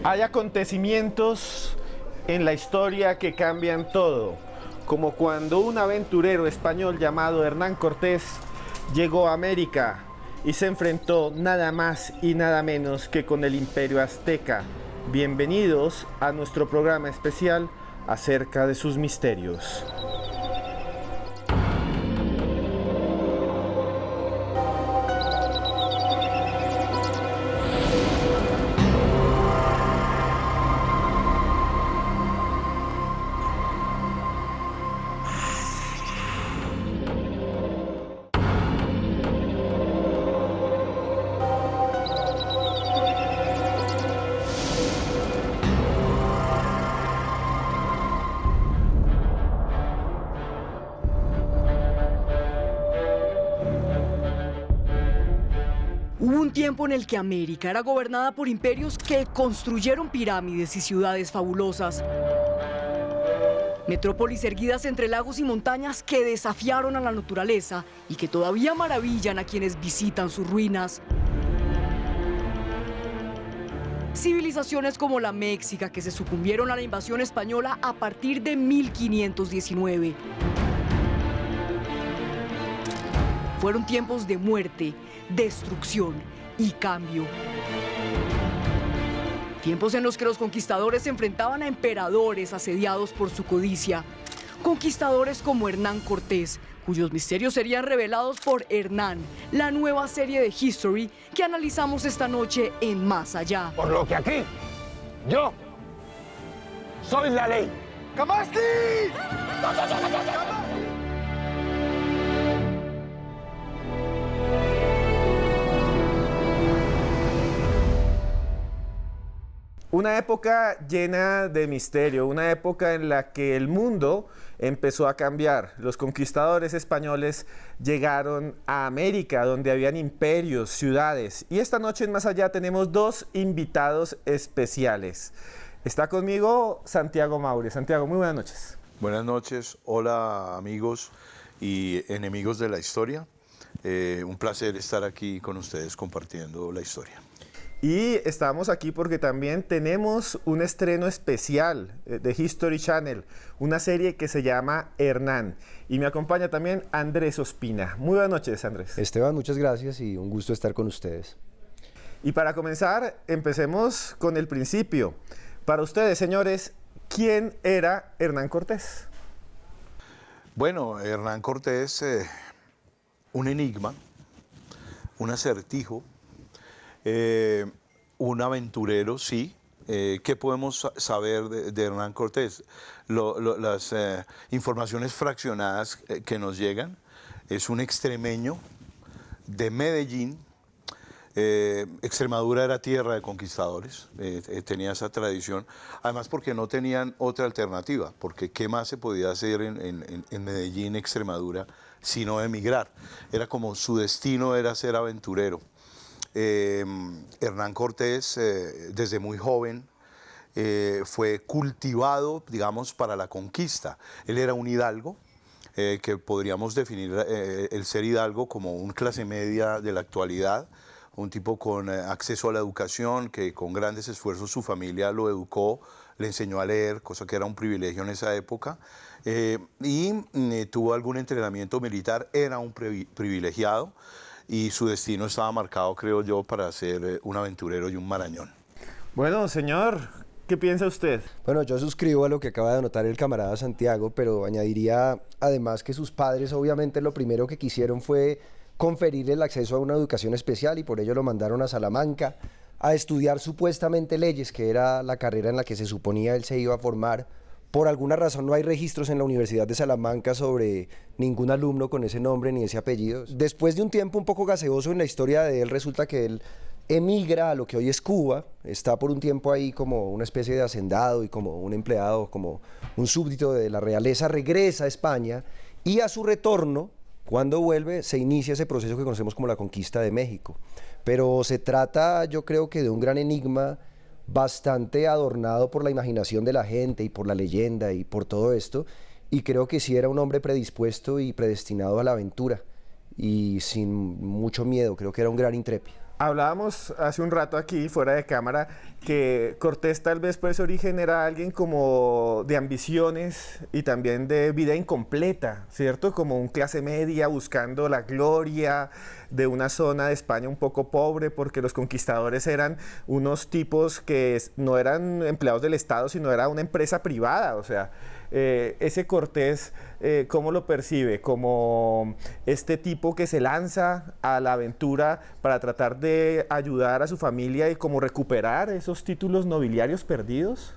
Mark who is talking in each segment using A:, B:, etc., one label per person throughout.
A: Hay acontecimientos en la historia que cambian todo, como cuando un aventurero español llamado Hernán Cortés llegó a América y se enfrentó nada más y nada menos que con el Imperio Azteca. Bienvenidos a nuestro programa especial acerca de sus misterios.
B: Hubo un tiempo en el que América era gobernada por imperios que construyeron pirámides y ciudades fabulosas. Metrópolis erguidas entre lagos y montañas que desafiaron a la naturaleza y que todavía maravillan a quienes visitan sus ruinas. Civilizaciones como la Méxica que se sucumbieron a la invasión española a partir de 1519. Fueron tiempos de muerte, destrucción y cambio. Tiempos en los que los conquistadores se enfrentaban a emperadores asediados por su codicia. Conquistadores como Hernán Cortés, cuyos misterios serían revelados por Hernán, la nueva serie de History que analizamos esta noche en Más Allá.
C: Por lo que aquí, yo soy la ley.
A: ¡Camaski! Una época llena de misterio, una época en la que el mundo empezó a cambiar. Los conquistadores españoles llegaron a América, donde habían imperios, ciudades. Y esta noche en Más Allá tenemos dos invitados especiales. Está conmigo Santiago Maure. Santiago, muy buenas noches.
D: Buenas noches, hola amigos y enemigos de la historia. Un placer estar aquí con ustedes compartiendo la historia.
A: Y estamos aquí porque también tenemos un estreno especial de History Channel, una serie que se llama Hernán. Y me acompaña también Andrés Ospina. Muy buenas noches, Andrés.
E: Esteban, muchas gracias y un gusto estar con ustedes.
A: Y para comenzar, empecemos con el principio. Para ustedes, señores, ¿quién era Hernán Cortés?
D: Bueno, Hernán Cortés, un enigma, un acertijo. Un aventurero, sí. ¿Qué podemos saber de Hernán Cortés? Las informaciones fraccionadas que nos llegan. Es un extremeño de Medellín. Extremadura era tierra de conquistadores, tenía esa tradición. Además porque no tenían otra alternativa, porque ¿qué más se podía hacer en Medellín, Extremadura, sino emigrar? Era como su destino era ser aventurero. Hernán Cortés, desde muy joven, fue cultivado, digamos, para la conquista. Él era un hidalgo, que podríamos definir el ser hidalgo como un clase media de la actualidad, un tipo con acceso a la educación, que con grandes esfuerzos su familia lo educó, le enseñó a leer, cosa que era un privilegio en esa época, y tuvo algún entrenamiento militar, era un privilegiado, y su destino estaba marcado, creo yo, para ser un aventurero y un marañón.
A: Bueno, señor, ¿qué piensa usted?
E: Bueno, yo suscribo a lo que acaba de anotar el camarada Santiago, pero añadiría además que sus padres obviamente lo primero que quisieron fue conferirle el acceso a una educación especial y por ello lo mandaron a Salamanca a estudiar supuestamente leyes, que era la carrera en la que se suponía él se iba a formar. Por alguna razón no hay registros en la Universidad de Salamanca sobre ningún alumno con ese nombre ni ese apellido. Después de un tiempo un poco gaseoso en la historia de él, resulta que él emigra a lo que hoy es Cuba, está por un tiempo ahí como una especie de hacendado y como un empleado, como un súbdito de la realeza, regresa a España y a su retorno, cuando vuelve, se inicia ese proceso que conocemos como la conquista de México. Pero se trata, yo creo que de un gran enigma bastante adornado por la imaginación de la gente y por la leyenda y por todo esto, y creo que sí era un hombre predispuesto y predestinado a la aventura y sin mucho miedo, creo que era un gran intrépido.
A: Hablábamos hace un rato aquí, fuera de cámara, que Cortés tal vez por ese origen era alguien como de ambiciones y también de vida incompleta, ¿cierto? Como un clase media buscando la gloria de una zona de España un poco pobre, porque los conquistadores eran unos tipos que no eran empleados del Estado, sino era una empresa privada, o sea, ese Cortés, ¿cómo lo percibe? Como este tipo que se lanza a la aventura para tratar de ayudar a su familia y como recuperar esos títulos nobiliarios perdidos.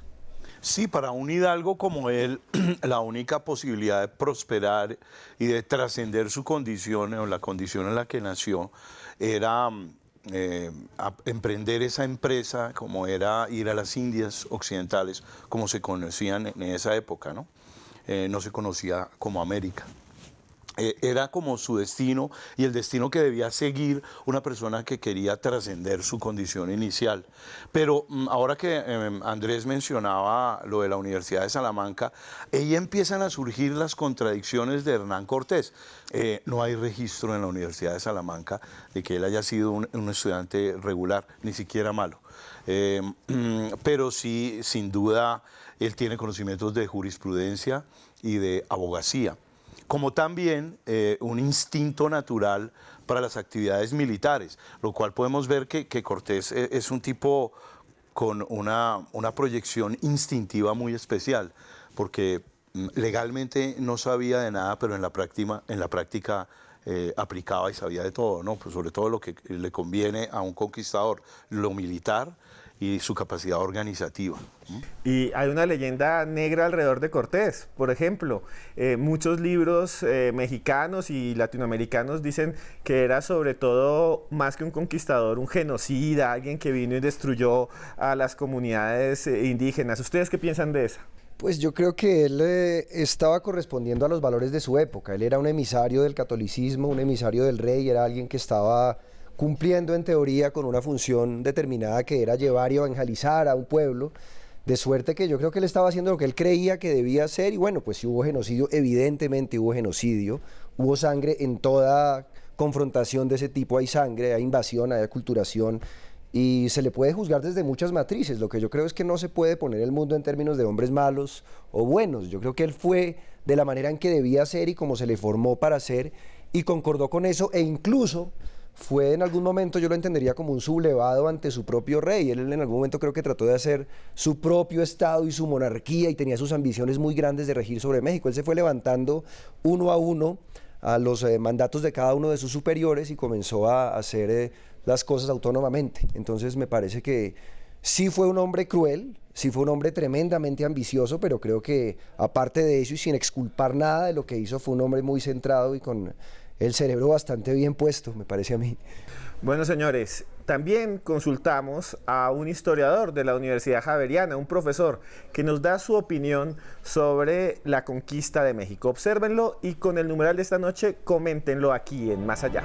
D: Sí, para un hidalgo como él, la única posibilidad de prosperar y de trascender su condición o la condición en la que nació era emprender esa empresa, como era ir a las Indias occidentales, como se conocían en esa época, ¿no? No se conocía como América. Era como su destino y el destino que debía seguir una persona que quería trascender su condición inicial. Pero ahora que Andrés mencionaba lo de la Universidad de Salamanca, ahí empiezan a surgir las contradicciones de Hernán Cortés. No hay registro en la Universidad de Salamanca de que él haya sido un estudiante regular, ni siquiera malo. Pero sí, sin duda, él tiene conocimientos de jurisprudencia y de abogacía, como también un instinto natural para las actividades militares, lo cual podemos ver que Cortés es un tipo con una proyección instintiva muy especial, porque legalmente no sabía de nada, pero en la práctica aplicaba y sabía de todo, ¿no? Pues sobre todo lo que le conviene a un conquistador, lo militar y su capacidad organizativa.
A: Y hay una leyenda negra alrededor de Cortés. Por ejemplo, muchos libros mexicanos y latinoamericanos dicen que era sobre todo, más que un conquistador, un genocida, alguien que vino y destruyó a las comunidades indígenas. ¿Ustedes qué piensan de eso?
E: Pues yo creo que él estaba correspondiendo a los valores de su época. Él era un emisario del catolicismo, un emisario del rey, era alguien que estaba cumpliendo en teoría con una función determinada que era llevar y evangelizar a un pueblo, de suerte que yo creo que él estaba haciendo lo que él creía que debía hacer. Y bueno, pues si hubo genocidio, evidentemente hubo genocidio, hubo sangre en toda confrontación de ese tipo, hay sangre, hay invasión, hay aculturación, y se le puede juzgar desde muchas matrices. Lo que yo creo es que no se puede poner el mundo en términos de hombres malos o buenos. Yo creo que él fue de la manera en que debía ser y como se le formó para ser, y concordó con eso, e incluso fue en algún momento, yo lo entendería como un sublevado ante su propio rey. Él en algún momento creo que trató de hacer su propio estado y su monarquía, y tenía sus ambiciones muy grandes de regir sobre México. Él se fue levantando uno a uno a los mandatos de cada uno de sus superiores y comenzó a hacer las cosas autónomamente. Entonces me parece que sí fue un hombre cruel, sí fue un hombre tremendamente ambicioso, pero creo que aparte de eso y sin exculpar nada de lo que hizo, fue un hombre muy centrado y con el cerebro bastante bien puesto, me parece a mí.
A: Bueno, señores, también consultamos a un historiador de la Universidad Javeriana, un profesor, que nos da su opinión sobre la conquista de México. Obsérvenlo y con el numeral de esta noche, coméntenlo aquí en Más Allá.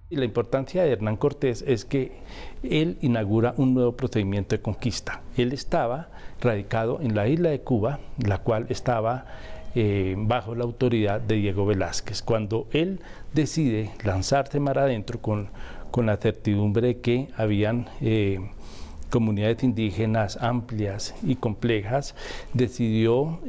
F: Y la importancia de Hernán Cortés es que él inaugura un nuevo procedimiento de conquista. Él estaba radicado en la isla de Cuba, la cual estaba bajo la autoridad de Diego Velázquez. Cuando él decide lanzarse mar adentro con la certidumbre de que habían comunidades indígenas amplias y complejas, decidió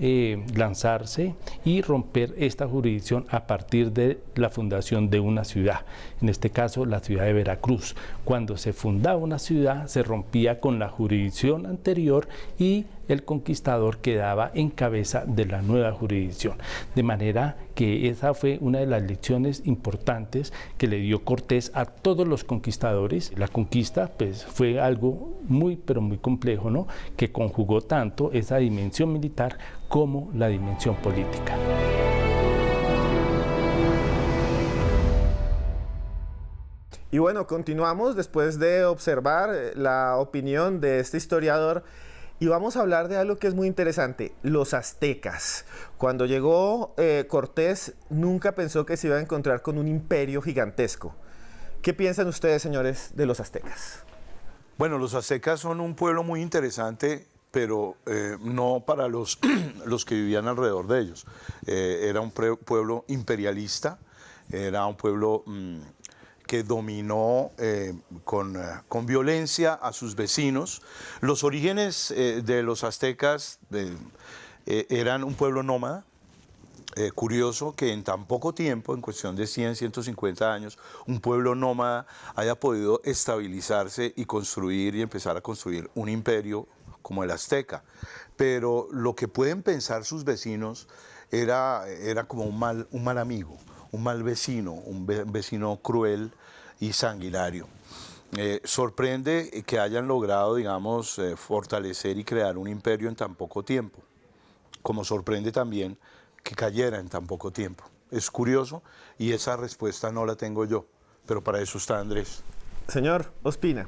F: lanzarse y romper esta jurisdicción a partir de la fundación de una ciudad, en este caso la ciudad de Veracruz. Cuando se fundaba una ciudad, se rompía con la jurisdicción anterior y el conquistador quedaba en cabeza de la nueva jurisdicción. De manera que esa fue una de las lecciones importantes que le dio Cortés a todos los conquistadores. La conquista pues, fue algo muy, pero muy complejo, ¿no? Que conjugó tanto esa dimensión militar como la dimensión política.
A: Y bueno, continuamos después de observar la opinión de este historiador. Y vamos a hablar de algo que es muy interesante, los aztecas. Cuando llegó Cortés, nunca pensó que se iba a encontrar con un imperio gigantesco. ¿Qué piensan ustedes, señores, de los aztecas?
D: Bueno, los aztecas son un pueblo muy interesante pero no para los que vivían alrededor de ellos. Era un pueblo imperialista, era un pueblo que dominó con violencia a sus vecinos. Los orígenes de los aztecas eran un pueblo nómada. Curioso que en tan poco tiempo, en cuestión de 100, 150 años, un pueblo nómada haya podido estabilizarse y construir y empezar a construir un imperio como el azteca. Pero lo que pueden pensar sus vecinos era como un mal amigo, un mal vecino, un vecino cruel y sanguinario. Sorprende que hayan logrado, digamos, fortalecer y crear un imperio en tan poco tiempo, como sorprende también que cayera en tan poco tiempo. Es curioso y esa respuesta no la tengo yo, pero para eso está Andrés.
A: Señor Ospina.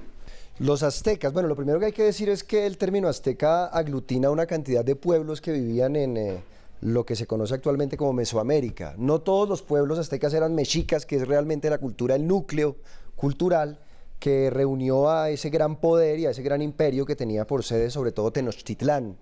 E: Los aztecas, bueno, lo primero que hay que decir es que el término azteca aglutina una cantidad de pueblos que vivían en lo que se conoce actualmente como Mesoamérica. No todos los pueblos aztecas eran mexicas, que es realmente la cultura, el núcleo cultural que reunió a ese gran poder y a ese gran imperio que tenía por sede sobre todo Tenochtitlán,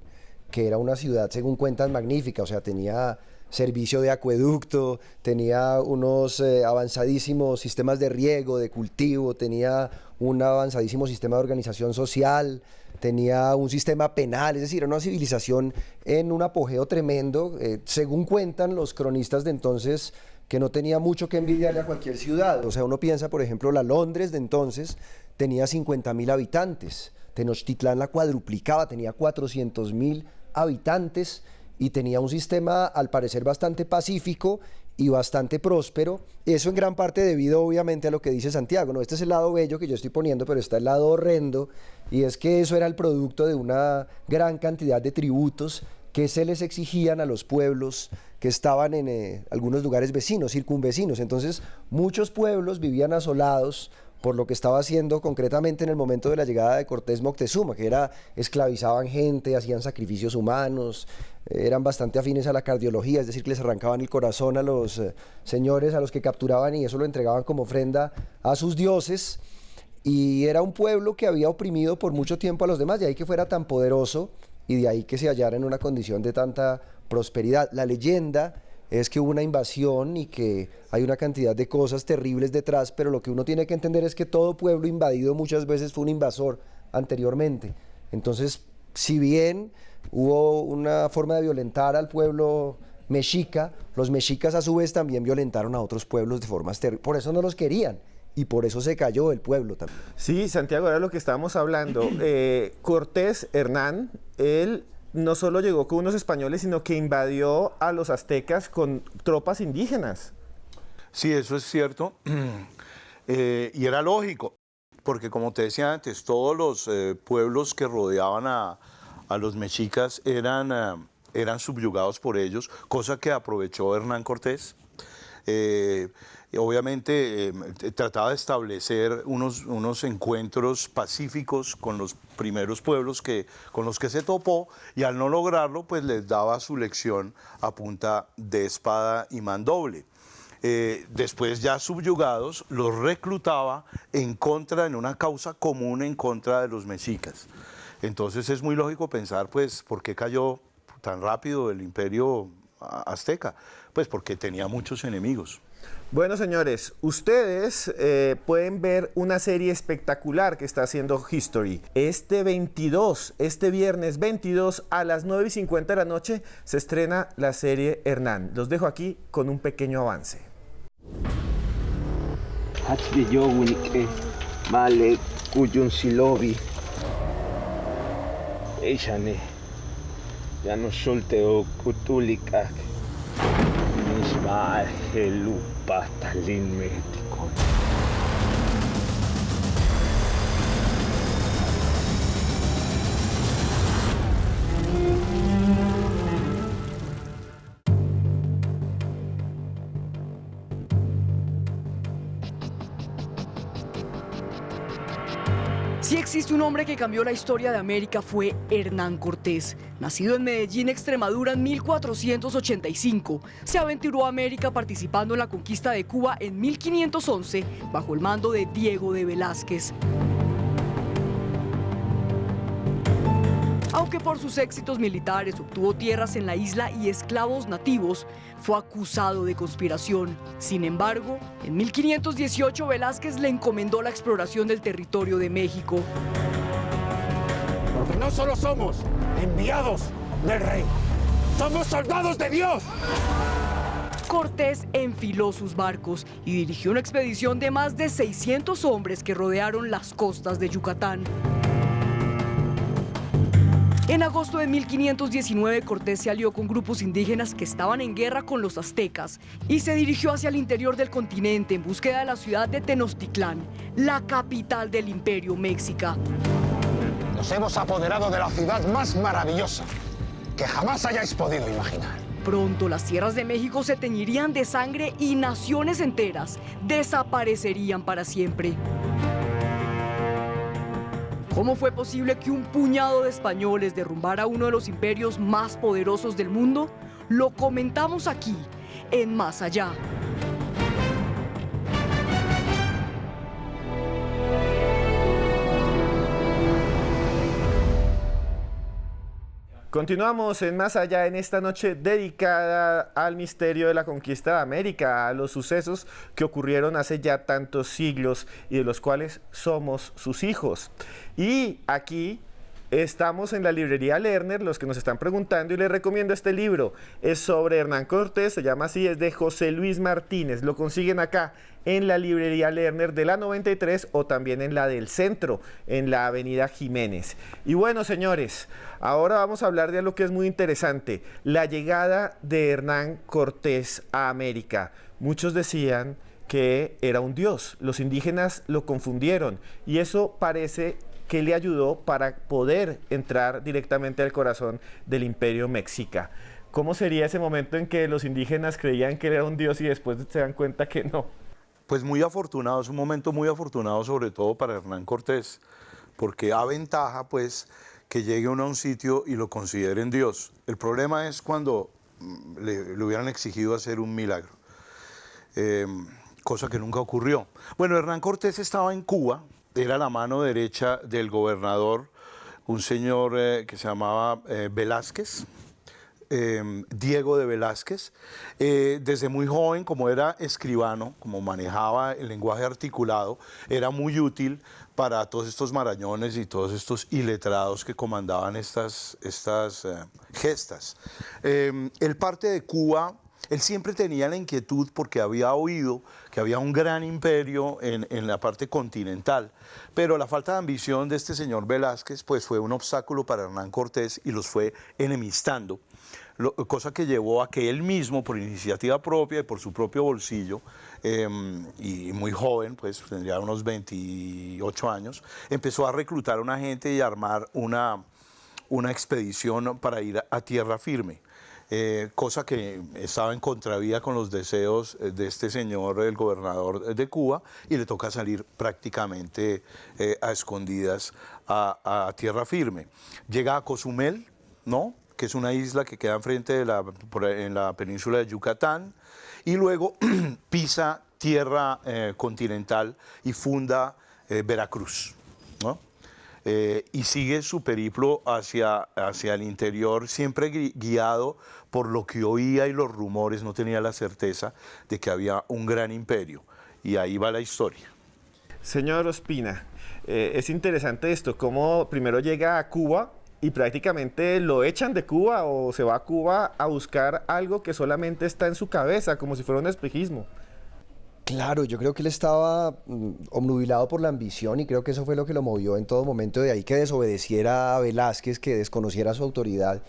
E: que era una ciudad, según cuentan, magnífica, o sea, tenía servicio de acueducto, tenía unos avanzadísimos sistemas de riego, de cultivo, tenía un avanzadísimo sistema de organización social, tenía un sistema penal, es decir, era una civilización en un apogeo tremendo, según cuentan los cronistas de entonces, que no tenía mucho que envidiarle a cualquier ciudad. O sea, uno piensa, por ejemplo, la Londres de entonces tenía 50.000 habitantes, Tenochtitlán la cuadruplicaba, tenía 400.000 habitantes y tenía un sistema al parecer bastante pacífico y bastante próspero, eso en gran parte debido obviamente a lo que dice Santiago, ¿no? Este es el lado bello que yo estoy poniendo, pero está el lado horrendo, y es que eso era el producto de una gran cantidad de tributos que se les exigían a los pueblos que estaban en algunos lugares vecinos, circunvecinos. Entonces muchos pueblos vivían asolados por lo que estaba haciendo concretamente en el momento de la llegada de Cortés Moctezuma, que era, esclavizaban gente, hacían sacrificios humanos, eran bastante afines a la cardiología, es decir, que les arrancaban el corazón a los señores a los que capturaban y eso lo entregaban como ofrenda a sus dioses, y era un pueblo que había oprimido por mucho tiempo a los demás, de ahí que fuera tan poderoso y de ahí que se hallara en una condición de tanta prosperidad. La leyenda es que hubo una invasión y que hay una cantidad de cosas terribles detrás, pero lo que uno tiene que entender es que todo pueblo invadido muchas veces fue un invasor anteriormente. Entonces, si bien hubo una forma de violentar al pueblo mexica, los mexicas a su vez también violentaron a otros pueblos de formas terribles. Por eso no los querían y por eso se cayó el pueblo también.
A: Sí, Santiago, era lo que estábamos hablando. Cortés Hernán, él no solo llegó con unos españoles, sino que invadió a los aztecas con tropas indígenas.
D: Sí, eso es cierto. Y era lógico, porque como te decía antes, todos los pueblos que rodeaban a los mexicas eran subyugados por ellos, cosa que aprovechó Hernán Cortés. Obviamente trataba de establecer unos encuentros pacíficos con los primeros pueblos con los que se topó, y al no lograrlo pues les daba su lección a punta de espada y mandoble. Después ya subyugados los reclutaba en una causa común en contra de los mexicas. Entonces es muy lógico pensar pues por qué cayó tan rápido el imperio azteca, pues porque tenía muchos enemigos.
A: Bueno, señores, ustedes pueden ver una serie espectacular que está haciendo History. Este viernes 22 a las 9:50 de la noche se estrena la serie Hernán. Los dejo aquí con un pequeño avance.
G: Male Kuyun Silobi. Echane. Ya no solteo Kutulika. Misma Gelupa Talin México.
B: Si existe un hombre que cambió la historia de América, fue Hernán Cortés. Nacido en Medellín, Extremadura, en 1485, se aventuró a América participando en la conquista de Cuba en 1511 bajo el mando de Diego de Velázquez. Aunque por sus éxitos militares obtuvo tierras en la isla y esclavos nativos, fue acusado de conspiración. Sin embargo, en 1518 Velázquez le encomendó la exploración del territorio de México.
C: Porque no solo somos enviados del rey, somos soldados de Dios.
B: Cortés enfiló sus barcos y dirigió una expedición de más de 600 hombres que rodearon las costas de Yucatán. En agosto de 1519, Cortés se alió con grupos indígenas que estaban en guerra con los aztecas y se dirigió hacia el interior del continente en búsqueda de la ciudad de Tenochtitlán, la capital del Imperio Mexica.
C: Nos hemos apoderado de la ciudad más maravillosa que jamás hayáis podido imaginar.
B: Pronto las tierras de México se teñirían de sangre y naciones enteras desaparecerían para siempre. ¿Cómo fue posible que un puñado de españoles derrumbara uno de los imperios más poderosos del mundo? Lo comentamos aquí, en Más Allá.
A: Continuamos en Más Allá en esta noche dedicada al misterio de la conquista de América, a los sucesos que ocurrieron hace ya tantos siglos y de los cuales somos sus hijos. Y aquí estamos en la librería Lerner, los que nos están preguntando, y les recomiendo este libro. Es sobre Hernán Cortés, se llama así, es de José Luis Martínez. Lo consiguen acá en la librería Lerner de la 93 o también en la del Centro, en la avenida Jiménez. Y bueno, señores, ahora vamos a hablar de algo que es muy interesante, la llegada de Hernán Cortés a América. Muchos decían que era un dios, los indígenas lo confundieron y eso parece que le ayudó para poder entrar directamente al corazón del Imperio Mexica. ¿Cómo sería ese momento en que los indígenas creían que era un dios y después se dan cuenta que no?
D: Pues muy afortunado, es un momento muy afortunado sobre todo para Hernán Cortés, porque aventaja pues que llegue uno a un sitio y lo consideren Dios. El problema es cuando le hubieran exigido hacer un milagro, cosa que nunca ocurrió. Bueno, Hernán Cortés estaba en Cuba, era la mano derecha del gobernador, un señor que se llamaba Velázquez, Diego de Velázquez. Desde muy joven, como era escribano, como manejaba el lenguaje articulado, era muy útil para todos estos marañones y todos estos iletrados que comandaban estas gestas. Él parte de Cuba. Él siempre tenía la inquietud porque había oído que había un gran imperio en la parte continental, pero la falta de ambición de este señor Velázquez pues fue un obstáculo para Hernán Cortés y los fue enemistando, cosa que llevó a que él mismo, por iniciativa propia y por su propio bolsillo, y muy joven, pues tendría unos 28 años, empezó a reclutar a una gente y a armar una expedición para ir a tierra firme. Cosa que estaba en contravía con los deseos de este señor, el gobernador de Cuba, y le toca salir prácticamente a escondidas a tierra firme. Llega a Cozumel, ¿no?, que es una isla que queda enfrente en la península de Yucatán, y luego pisa tierra continental y funda Veracruz, ¿no? Y sigue su periplo hacia el interior, siempre guiado por lo que oía y los rumores, no tenía la certeza de que había un gran imperio. Y ahí va la historia.
A: Señor Ospina, es interesante esto, cómo primero llega a Cuba y prácticamente lo echan de Cuba o se va a Cuba a buscar algo que solamente está en su cabeza, como si fuera un espejismo.
E: Claro, yo creo que él estaba obnubilado por la ambición y creo que eso fue lo que lo movió en todo momento, de ahí que desobedeciera a Velázquez, que desconociera su autoridad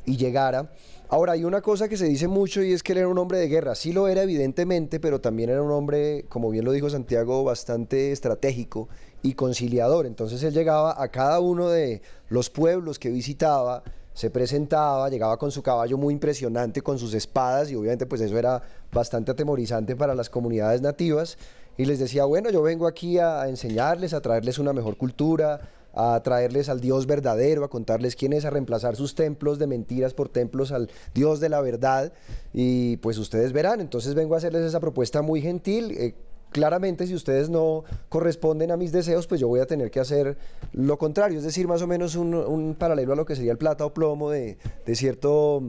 E: y llegara. Ahora, hay una cosa que se dice mucho y es que él era un hombre de guerra. Sí lo era evidentemente, pero también era un hombre, como bien lo dijo Santiago, bastante estratégico y conciliador. Entonces él llegaba a cada uno de los pueblos que visitaba, se presentaba, llegaba con su caballo muy impresionante, con sus espadas, y obviamente pues eso era bastante atemorizante para las comunidades nativas, y les decía, bueno, yo vengo aquí a enseñarles, a traerles una mejor cultura, a traerles al Dios verdadero, a contarles quién es, a reemplazar sus templos de mentiras por templos al Dios de la verdad, y pues ustedes verán. Entonces vengo a hacerles esa propuesta muy gentil, claramente si ustedes no corresponden a mis deseos, pues yo voy a tener que hacer lo contrario, es decir, más o menos un paralelo a lo que sería el plata o plomo de cierto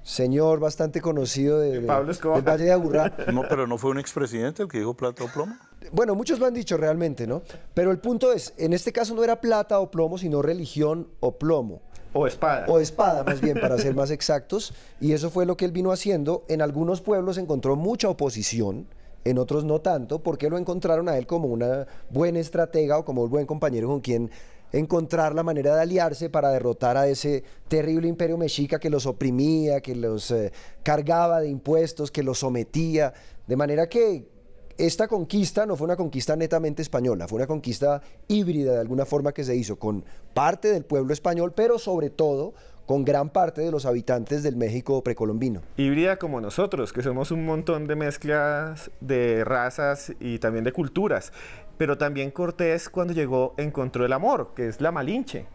E: señor bastante conocido
A: Pablo Escobar.
E: del Valle de Aburrá.
D: No, pero no fue un expresidente el que dijo plata o plomo.
E: Bueno, muchos lo han dicho realmente, ¿no? Pero el punto es, en este caso no era plata o plomo, sino religión o plomo.
A: O espada.
E: O espada, más bien, para ser más exactos. Y eso fue lo que él vino haciendo. En algunos pueblos encontró mucha oposición, en otros no tanto, porque lo encontraron a él como una buena estratega o como un buen compañero con quien encontrar la manera de aliarse para derrotar a ese terrible imperio mexica que los oprimía, que los cargaba de impuestos, que los sometía. De manera que esta conquista no fue una conquista netamente española, fue una conquista híbrida de alguna forma que se hizo con parte del pueblo español, pero sobre todo con gran parte de los habitantes del México precolombino.
A: Híbrida como nosotros, que somos un montón de mezclas de razas y también de culturas. Pero también Cortés, cuando llegó, encontró el amor, que es la Malinche.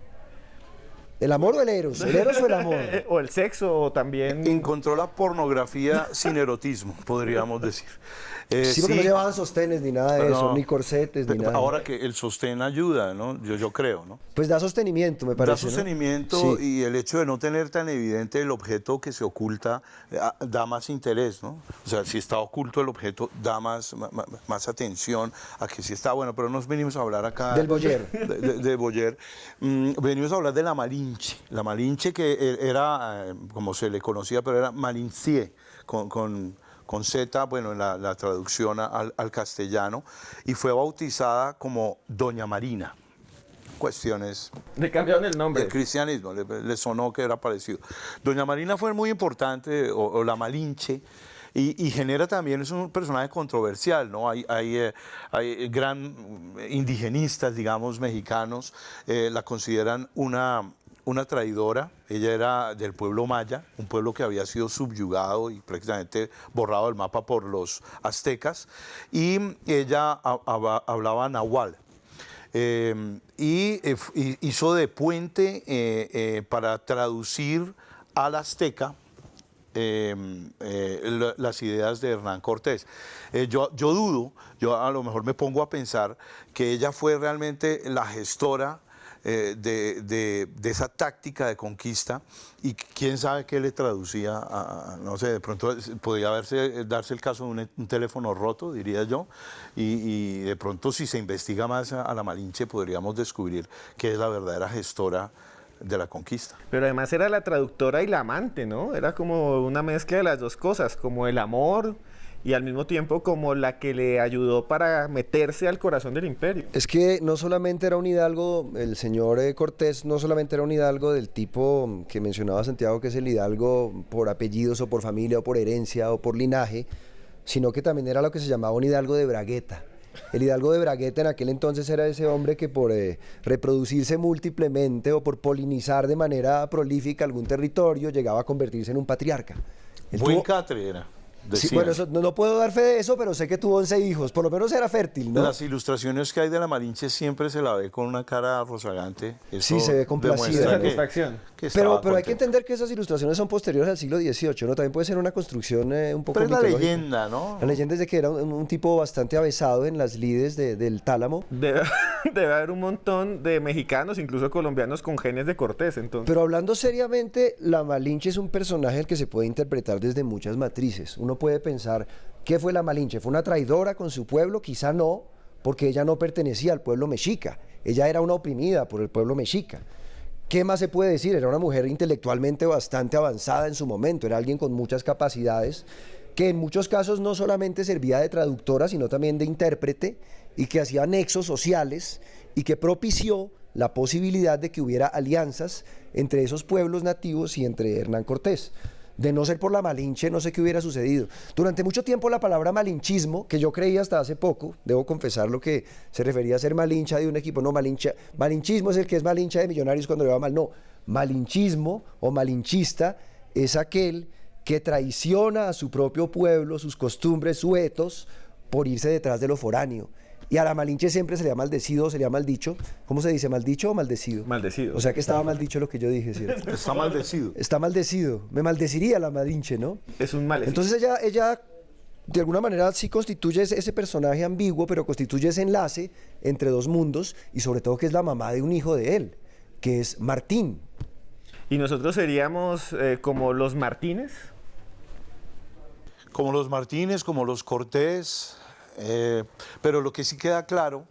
E: ¿El amor o el eros? ¿El eros o el amor?
A: O el sexo, o también...
D: Encontró la pornografía sin erotismo, podríamos decir.
E: Sí, porque no llevaban sostenes ni nada de eso, ni corsetes, ni nada.
D: Ahora que el sostén ayuda, ¿no? Yo creo, ¿no?
E: Pues da sostenimiento, me parece.
D: Da sostenimiento,
E: ¿no?
D: Sí. Y el hecho de no tener tan evidente el objeto que se oculta da más interés, ¿no? O sea, si está oculto el objeto, da más atención a que si está bueno, pero nos venimos a hablar acá...
E: Del boyer.
D: De boyer. Venimos a hablar de la Malinche. La Malinche que era, como se le conocía, pero era Malincie, con Z, bueno, en la traducción al castellano, y fue bautizada como Doña Marina. Cuestiones...
A: Le cambiaron el nombre.
D: del cristianismo, le sonó que era parecido. Doña Marina fue muy importante, o la Malinche, y genera también, es un personaje controversial, ¿no? Hay gran indigenistas, digamos, mexicanos, la consideran una traidora. Ella era del pueblo maya, un pueblo que había sido subyugado y prácticamente borrado del mapa por los aztecas, y ella hablaba náhuatl. Y hizo de puente para traducir al azteca las ideas de Hernán Cortés. Yo dudo, yo a lo mejor me pongo a pensar que ella fue realmente la gestora de esa táctica de conquista, y quién sabe qué le traducía no sé, de pronto podría darse el caso de un teléfono roto, diría yo, y de pronto si se investiga más a la Malinche podríamos descubrir que es la verdadera gestora de la conquista.
A: Pero además era la traductora y la amante, ¿no? Era como una mezcla de las dos cosas, como el amor y al mismo tiempo como la que le ayudó para meterse al corazón del imperio.
E: Es que no solamente era un hidalgo, el señor Cortés no solamente era un hidalgo del tipo que mencionaba Santiago, que es el hidalgo por apellidos o por familia o por herencia o por linaje, sino que también era lo que se llamaba un hidalgo de bragueta. El hidalgo de bragueta en aquel entonces era ese hombre que por reproducirse múltiplemente o por polinizar de manera prolífica algún territorio llegaba a convertirse en un patriarca.
D: Buen catre era.
E: Sí, bueno, eso, no puedo dar fe de eso, pero sé que tuvo 11 hijos, por lo menos era fértil, ¿no?
D: Las ilustraciones que hay de la Malinche siempre se la ve con una cara rozagante.
E: Sí, se ve complacida.
A: Satisfacción.
E: Pero hay que entender que esas ilustraciones son posteriores al siglo XVIII, ¿no? También puede ser una construcción un poco
D: pero es la
E: mitológica.
D: leyenda, ¿no?
E: La leyenda es de que era un tipo bastante avesado en las lides del tálamo.
A: Debe haber un montón de mexicanos, incluso colombianos, con genes de Cortés, entonces.
E: Pero hablando seriamente, la Malinche es un personaje al que se puede interpretar desde muchas matrices. Uno puede pensar, ¿qué fue la Malinche? ¿Fue una traidora con su pueblo? Quizá no, porque ella no pertenecía al pueblo mexica. Ella era una oprimida por el pueblo mexica. ¿Qué más se puede decir? Era una mujer intelectualmente bastante avanzada en su momento, era alguien con muchas capacidades, que en muchos casos no solamente servía de traductora, sino también de intérprete, y que hacía nexos sociales, y que propició la posibilidad de que hubiera alianzas entre esos pueblos nativos y entre Hernán Cortés. De no ser por la Malinche, no sé qué hubiera sucedido. Durante mucho tiempo la palabra malinchismo, que yo creía hasta hace poco, debo confesarlo, que se refería a ser malincha de un equipo, no, malinchismo es el que es malincha de Millonarios cuando le va mal, no, malinchismo o malinchista es aquel que traiciona a su propio pueblo, sus costumbres, su etos, por irse detrás de lo foráneo. Y a la Malinche siempre se le ha maldecido, se le ha maldicho. ¿Cómo se dice? ¿Maldicho o maldecido?
A: Maldecido.
E: O sea que estaba maldicho lo que yo dije, ¿cierto?
D: Está maldecido.
E: Está maldecido. Me maldeciría la Malinche, ¿no?
A: Es un maleficio.
E: Entonces ella de alguna manera sí constituye ese personaje ambiguo, pero constituye ese enlace entre dos mundos y sobre todo que es la mamá de un hijo de él, que es Martín.
A: ¿Y nosotros seríamos como los Martínez?
D: Como los Martínez, como los Cortés, pero lo que sí queda claro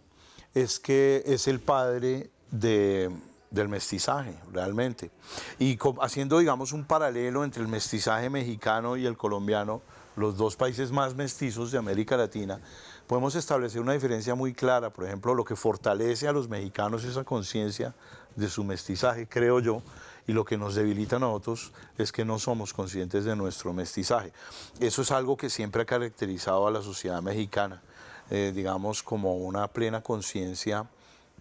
D: es que es el padre del mestizaje, realmente. Y haciendo, digamos, un paralelo entre el mestizaje mexicano y el colombiano, los dos países más mestizos de América Latina, podemos establecer una diferencia muy clara. Por ejemplo, lo que fortalece a los mexicanos es esa conciencia de su mestizaje, creo yo, y lo que nos debilita a nosotros es que no somos conscientes de nuestro mestizaje. Eso es algo que siempre ha caracterizado a la sociedad mexicana, digamos, como una plena conciencia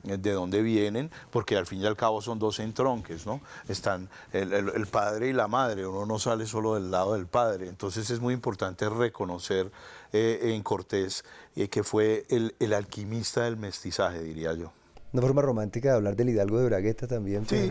D: de dónde vienen, porque al fin y al cabo son dos entronques, ¿no? Están el padre y la madre, uno no sale solo del lado del padre, entonces es muy importante reconocer en Cortés que fue el alquimista del mestizaje, diría yo.
E: Una forma romántica de hablar del Hidalgo de Bragueta también.
D: Sí.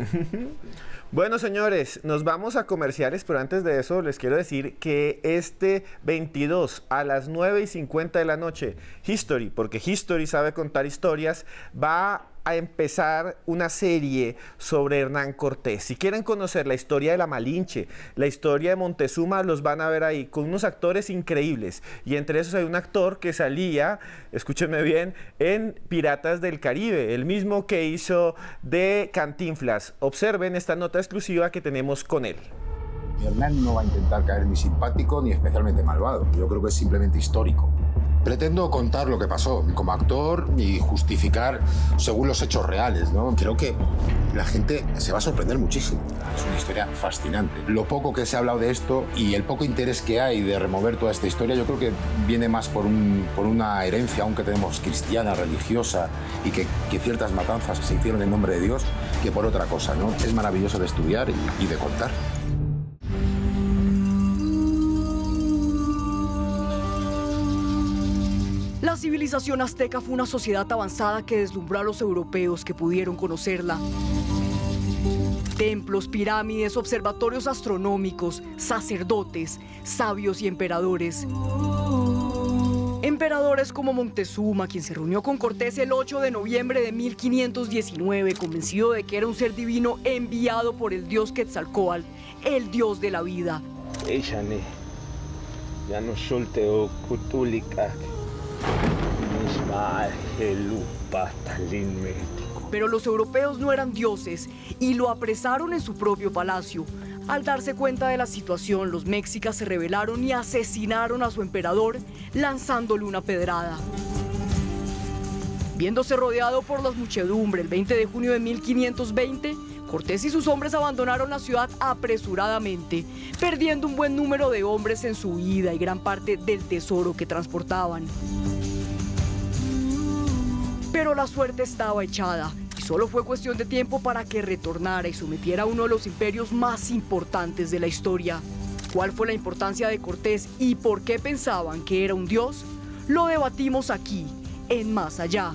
A: Bueno, señores, nos vamos a comerciales, pero antes de eso les quiero decir que este 22 a las 9:50 de la noche, History, porque History sabe contar historias, va a empezar una serie sobre Hernán Cortés. Si quieren conocer la historia de la Malinche, la historia de Montezuma, los van a ver ahí con unos actores increíbles. Y entre esos hay un actor que salía, escúchenme bien, en Piratas del Caribe, el mismo que hizo de Cantinflas. Observen esta nota exclusiva que tenemos con él.
H: Hernán no va a intentar caer ni simpático ni especialmente malvado. Yo creo que es simplemente histórico. Pretendo contar lo que pasó como actor y justificar según los hechos reales, ¿no? Creo que la gente se va a sorprender muchísimo. Es una historia fascinante. Lo poco que se ha hablado de esto y el poco interés que hay de remover toda esta historia, yo creo que viene más por una herencia aún que tenemos cristiana, religiosa, y que ciertas matanzas se hicieron en nombre de Dios, que por otra cosa, ¿no? Es maravilloso de estudiar y de contar.
B: La civilización azteca fue una sociedad avanzada que deslumbró a los europeos que pudieron conocerla. Templos, pirámides, observatorios astronómicos, sacerdotes, sabios y emperadores. Emperadores como Montezuma, quien se reunió con Cortés el 8 de noviembre de 1519, convencido de que era un ser divino enviado por el dios Quetzalcóatl, el dios de la vida.
G: Ella ya no solteo Cutúlica.
B: Pero los europeos no eran dioses y lo apresaron en su propio palacio. Al darse cuenta de la situación, los mexicas se rebelaron y asesinaron a su emperador, lanzándole una pedrada. Viéndose rodeado por las muchedumbres, el 20 de junio de 1520, Cortés y sus hombres abandonaron la ciudad apresuradamente, perdiendo un buen número de hombres en su huida y gran parte del tesoro que transportaban. Pero la suerte estaba echada y solo fue cuestión de tiempo para que retornara y sometiera a uno de los imperios más importantes de la historia. ¿Cuál fue la importancia de Cortés y por qué pensaban que era un dios? Lo debatimos aquí, en Más Allá.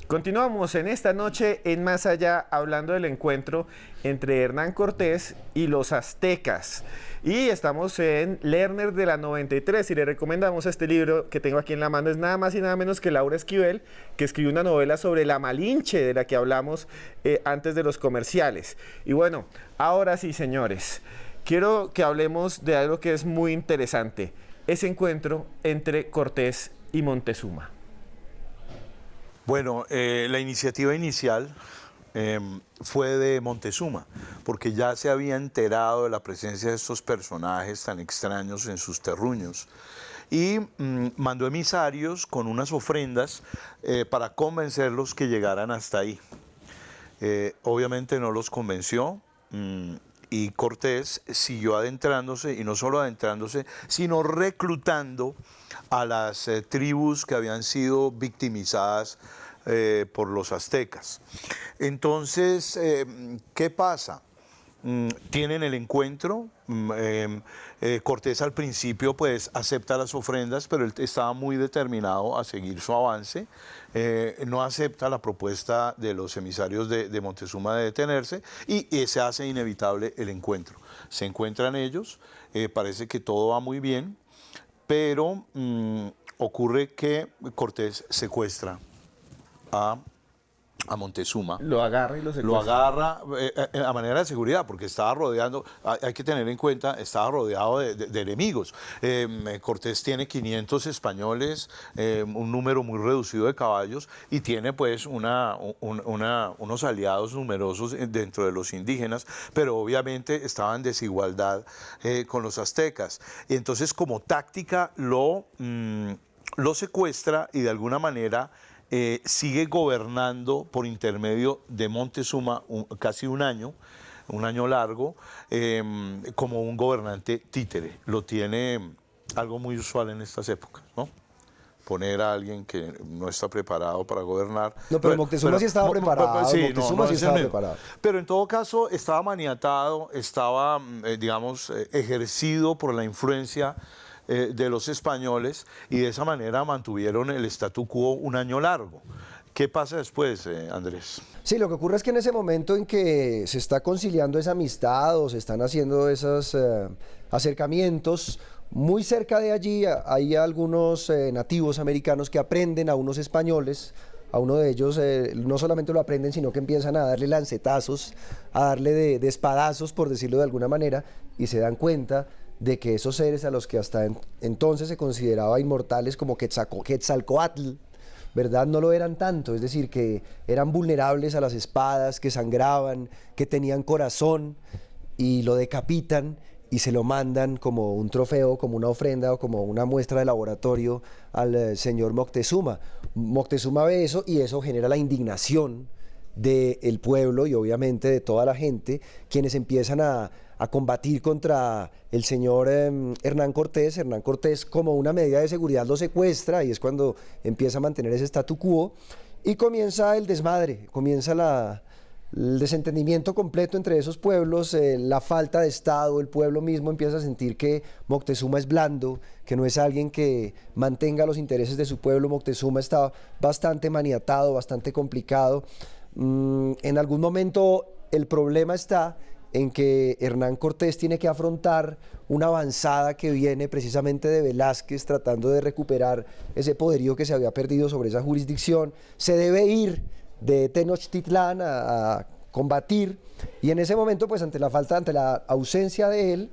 A: Continuamos en esta noche en Más Allá hablando del encuentro entre Hernán Cortés y los aztecas. Y estamos en Lerner de la 93 y le recomendamos este libro que tengo aquí en la mano. Es nada más y nada menos que Laura Esquivel, que escribió una novela sobre la Malinche de la que hablamos antes de los comerciales. Y bueno, ahora sí, señores, quiero que hablemos de algo que es muy interesante. Ese encuentro entre Cortés y Montezuma.
D: Bueno, la iniciativa inicial fue de Montezuma, porque ya se había enterado de la presencia de estos personajes tan extraños en sus terruños y mandó emisarios con unas ofrendas para convencerlos que llegaran hasta ahí. Obviamente no los convenció y Cortés siguió adentrándose, y no solo adentrándose, sino reclutando a las tribus que habían sido victimizadas por los aztecas. Entonces, ¿qué pasa? tienen el encuentro. Cortés al principio pues acepta las ofrendas, pero él estaba muy determinado a seguir su avance. No acepta la propuesta de los emisarios de Moctezuma de detenerse y se hace inevitable el encuentro. Se encuentran ellos, parece que todo va muy bien, pero ocurre que Cortés secuestra a Moctezuma.
A: Lo agarra y lo secuestra.
D: Lo agarra a manera de seguridad, porque estaba rodeando, hay que tener en cuenta, estaba rodeado de enemigos. Cortés tiene 500 españoles, un número muy reducido de caballos, y tiene pues unos aliados numerosos dentro de los indígenas, pero obviamente estaba en desigualdad con los aztecas. Y entonces, como táctica, lo secuestra y de alguna manera sigue gobernando por intermedio de Moctezuma casi un año largo, como un gobernante títere. Lo tiene algo muy usual en estas épocas, ¿no? Poner a alguien que no está preparado para gobernar.
E: No, pero Moctezuma sí estaba preparado.
D: Sí,
E: Moctezuma sí estaba preparado.
D: Pero en todo caso estaba maniatado, estaba, digamos, ejercido por la influencia de los españoles, y de esa manera mantuvieron el statu quo un año largo. ¿Qué pasa después, Andrés?
E: Sí, lo que ocurre es que en ese momento en que se está conciliando esa amistad o se están haciendo esos acercamientos, muy cerca de allí hay algunos nativos americanos que aprenden a unos españoles. A uno de ellos no solamente lo aprenden, sino que empiezan a darle lancetazos, a darle de espadazos, por decirlo de alguna manera, y se dan cuenta de que esos seres a los que hasta entonces se consideraba inmortales, como Quetzalcóatl, ¿verdad?, no lo eran tanto. Es decir, que eran vulnerables a las espadas, que sangraban, que tenían corazón, y lo decapitan y se lo mandan como un trofeo, como una ofrenda o como una muestra de laboratorio al señor Moctezuma. Moctezuma ve eso y eso genera la indignación del pueblo y obviamente de toda la gente, quienes empiezan a combatir contra el señor Hernán Cortés. Hernán Cortés, como una medida de seguridad, lo secuestra, y es cuando empieza a mantener ese statu quo y comienza el desmadre, comienza el desentendimiento completo entre esos pueblos, la falta de Estado. El pueblo mismo empieza a sentir que Moctezuma es blando, que no es alguien que mantenga los intereses de su pueblo. Moctezuma está bastante maniatado, bastante complicado. En algún momento el problema está en que Hernán Cortés tiene que afrontar una avanzada que viene precisamente de Velázquez, tratando de recuperar ese poderío que se había perdido sobre esa jurisdicción. Se debe ir de Tenochtitlán a combatir, y en ese momento, pues ante la ausencia de él,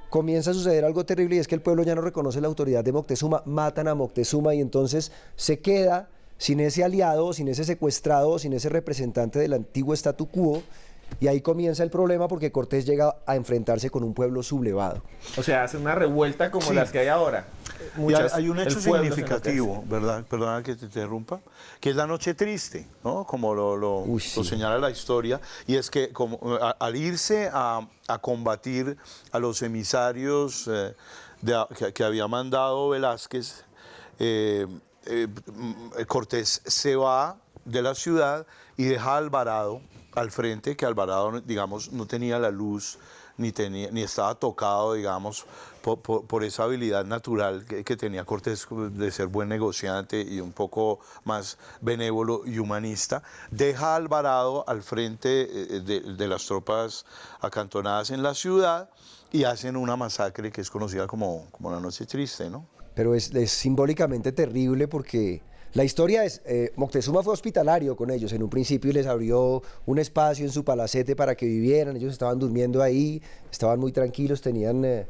E: comienza a suceder algo terrible, y es que el pueblo ya no reconoce la autoridad de Moctezuma, matan a Moctezuma, y entonces se queda sin ese aliado, sin ese secuestrado, sin ese representante del antiguo statu quo. Y ahí comienza el problema, porque Cortés llega a enfrentarse con un pueblo sublevado.
A: O sea, hace una revuelta como las que hay ahora.
D: Hay un hecho significativo, ¿verdad? Perdona que te interrumpa, que es la noche triste, ¿no? Como lo señala la historia, y es que al irse a combatir a los emisarios que había mandado Velázquez, Cortés se va de la ciudad y deja a Alvarado al frente, que Alvarado, digamos, no tenía la luz, ni estaba tocado, digamos, por esa habilidad natural que tenía Cortés de ser buen negociante y un poco más benévolo y humanista. Deja a Alvarado al frente de las tropas acantonadas en la ciudad, y hacen una masacre que es conocida como la Noche Triste, ¿no?
E: Pero es simbólicamente terrible, porque la historia es, Moctezuma fue hospitalario con ellos en un principio y les abrió un espacio en su palacete para que vivieran. Ellos estaban durmiendo ahí, estaban muy tranquilos, tenían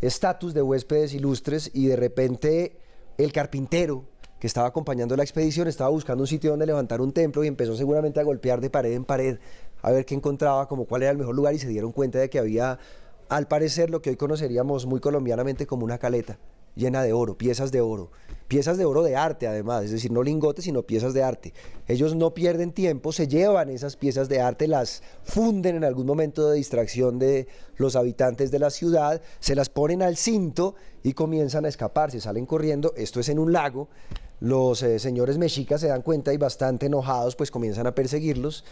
E: estatus de huéspedes ilustres, y de repente el carpintero que estaba acompañando la expedición estaba buscando un sitio donde levantar un templo, y empezó seguramente a golpear de pared en pared a ver qué encontraba, como cuál era el mejor lugar, y se dieron cuenta de que había, al parecer, lo que hoy conoceríamos muy colombianamente como una caleta llena de oro, piezas de oro de arte además, es decir, no lingotes, sino piezas de arte. Ellos no pierden tiempo, se llevan esas piezas de arte, las funden en algún momento de distracción de los habitantes de la ciudad, se las ponen al cinto y comienzan a escaparse, salen corriendo. Esto es en un lago. Los señores mexicas se dan cuenta y, bastante enojados, pues comienzan a perseguirlos,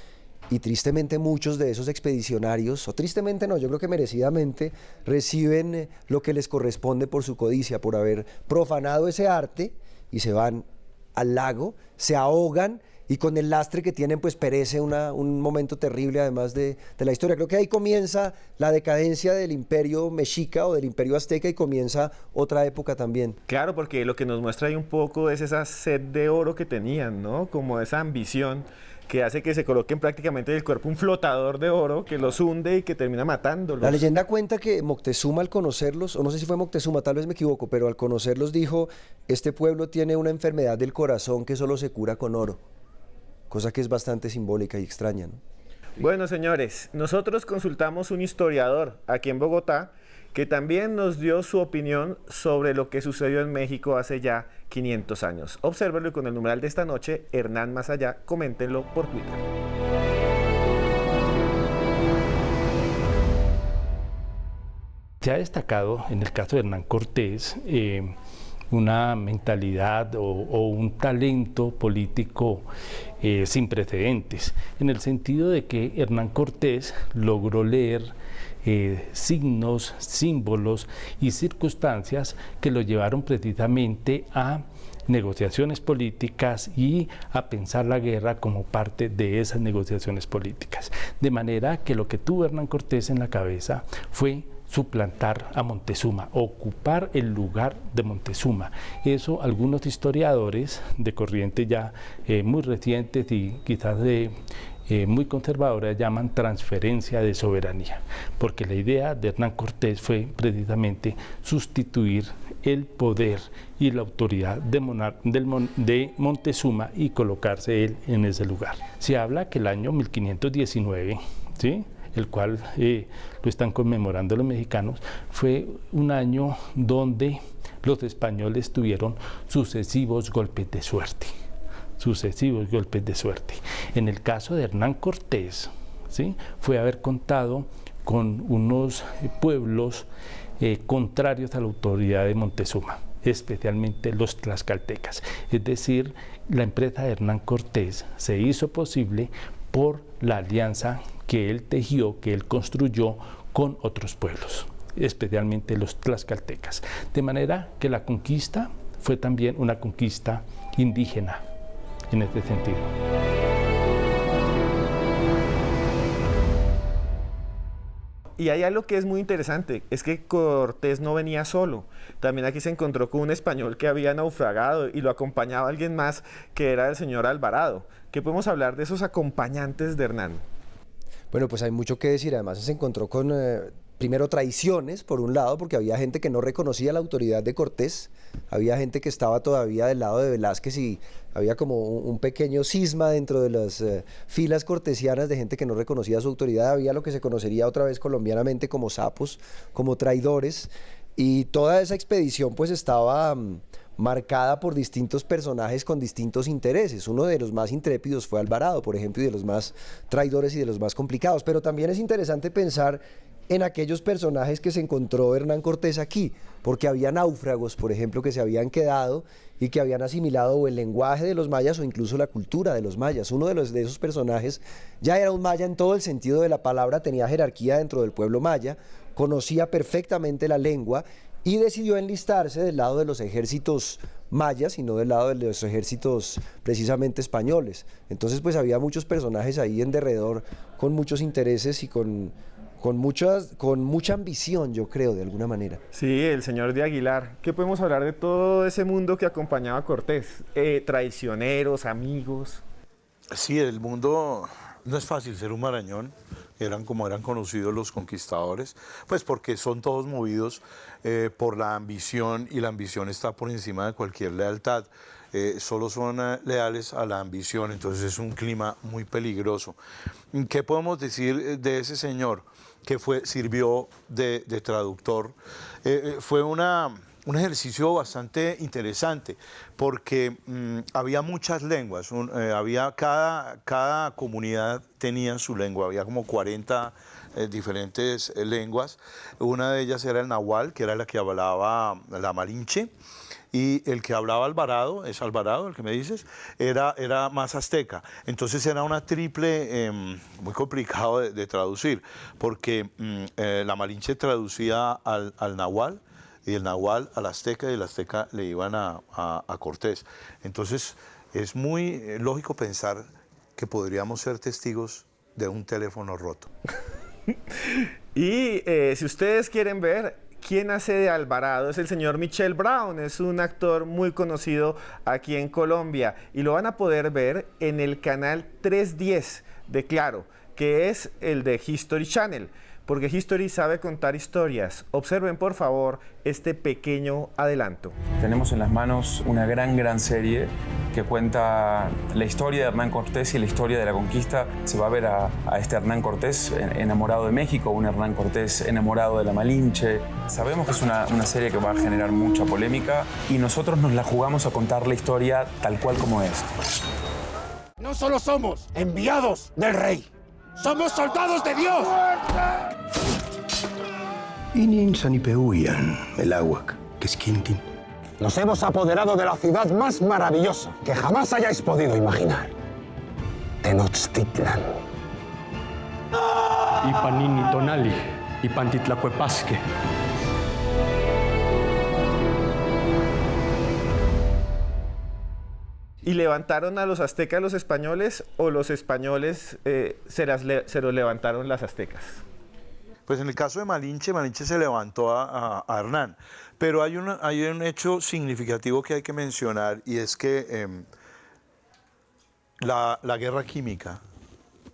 E: y tristemente muchos de esos expedicionarios, o tristemente no, yo creo que merecidamente, reciben lo que les corresponde por su codicia, por haber profanado ese arte, y se van al lago, se ahogan, y con el lastre que tienen pues perece un momento terrible además de la historia. Creo que ahí comienza la decadencia del imperio mexica o del imperio azteca y comienza otra época también.
A: Claro, porque lo que nos muestra ahí un poco es esa sed de oro que tenían, ¿no? Como esa ambición que hace que se coloquen prácticamente en el cuerpo un flotador de oro que los hunde y que termina matándolos.
E: La leyenda cuenta que Moctezuma al conocerlos, o no sé si fue Moctezuma, tal vez me equivoco, pero al conocerlos dijo, este pueblo tiene una enfermedad del corazón que solo se cura con oro. Cosa que es bastante simbólica y extraña, ¿no?
A: Bueno, señores, nosotros consultamos un historiador aquí en Bogotá que también nos dio su opinión sobre lo que sucedió en México hace ya 500 años. Obsérvenlo y con el numeral de esta noche, Hernán Más Allá, coméntenlo por Twitter.
F: Se ha destacado en el caso de Hernán Cortés una mentalidad o un talento político sin precedentes, en el sentido de que Hernán Cortés logró leer signos, símbolos y circunstancias que lo llevaron precisamente a negociaciones políticas y a pensar la guerra como parte de esas negociaciones políticas. De manera que lo que tuvo Hernán Cortés en la cabeza fue suplantar a Montezuma, ocupar el lugar de Montezuma. Eso algunos historiadores de corriente ya muy recientes y quizás muy conservadoras llaman transferencia de soberanía, porque la idea de Hernán Cortés fue precisamente sustituir el poder y la autoridad de Montezuma y colocarse él en ese lugar. Se habla que el año 1519, ¿sí?, el cual lo están conmemorando los mexicanos, fue un año donde los españoles tuvieron sucesivos golpes de suerte. En el caso de Hernán Cortés, ¿sí?, fue haber contado con unos pueblos contrarios a la autoridad de Montezuma, especialmente los tlaxcaltecas. Es decir, la empresa de Hernán Cortés se hizo posible por la alianza que él tejió, que él construyó con otros pueblos, especialmente los tlaxcaltecas. De manera que la conquista fue también una conquista indígena en este sentido.
A: Y hay algo que es muy interesante, es que Cortés no venía solo. También aquí se encontró con un español que había naufragado y lo acompañaba alguien más, que era el señor Alvarado. ¿Qué podemos hablar de esos acompañantes de Hernán?
E: Bueno, pues hay mucho que decir. Además se encontró con, primero, traiciones, por un lado, porque había gente que no reconocía la autoridad de Cortés, había gente que estaba todavía del lado de Velázquez y había como un pequeño cisma dentro de las filas cortesianas de gente que no reconocía su autoridad. Había lo que se conocería otra vez colombianamente como sapos, como traidores, y toda esa expedición pues estaba marcada por distintos personajes con distintos intereses. Uno de los más intrépidos fue Alvarado, por ejemplo, y de los más traidores y de los más complicados. Pero también es interesante pensar en aquellos personajes que se encontró Hernán Cortés aquí, porque había náufragos, por ejemplo, que se habían quedado y que habían asimilado o el lenguaje de los mayas o incluso la cultura de los mayas. Uno de esos personajes ya era un maya en todo el sentido de la palabra, tenía jerarquía dentro del pueblo maya, conocía perfectamente la lengua y decidió enlistarse del lado de los ejércitos mayas y no del lado de los ejércitos precisamente españoles. Entonces pues había muchos personajes ahí en derredor con muchos intereses y con mucha ambición, yo creo, de alguna manera.
A: Sí, el señor de Aguilar. ¿Qué podemos hablar de todo ese mundo que acompañaba a Cortés? Traicioneros, amigos.
D: Sí, el mundo no es fácil ser un marañón. Eran como eran conocidos los conquistadores, pues porque son todos movidos por la ambición, y la ambición está por encima de cualquier lealtad. Solo son leales a la ambición, entonces es un clima muy peligroso. ¿Qué podemos decir de ese señor que sirvió de traductor? Fue una un ejercicio bastante interesante porque había muchas lenguas, cada comunidad tenía su lengua, había como 40 diferentes lenguas. Una de ellas era el nahual, que era la que hablaba la malinche, y el que hablaba Alvarado, es Alvarado el que me dices, era más azteca. Entonces era una triple, muy complicado de traducir, porque la malinche traducía al nahual, y el nahual al azteca, y el azteca le iban a Cortés. Entonces es muy lógico pensar que podríamos ser testigos de un teléfono roto.
A: Y si ustedes quieren ver quién hace de Alvarado, es el señor Michel Brown, es un actor muy conocido aquí en Colombia y lo van a poder ver en el canal 310 de Claro, que es el de History Channel, porque History sabe contar historias. Observen por favor este pequeño adelanto.
I: Tenemos en las manos una gran serie que cuenta la historia de Hernán Cortés y la historia de la conquista. Se va a ver a este Hernán Cortés enamorado de México, un Hernán Cortés enamorado de la Malinche. Sabemos que es una serie que va a generar mucha polémica y nosotros nos la jugamos a contar la historia tal cual como es.
C: No solo somos enviados del rey, somos soldados de Dios.
J: Inin sanipeuyan, el agua, que es Quintín.
C: Nos hemos apoderado de la ciudad más maravillosa que jamás hayáis podido imaginar. Tenochtitlan.
J: Ipanini tonali, Ipantitlacuepasque.
A: ¿Y levantaron a los aztecas los españoles o los españoles se los levantaron las aztecas?
D: Pues en el caso de Malinche, Malinche se levantó a Hernán, pero hay un hecho significativo que hay que mencionar y es que la guerra química,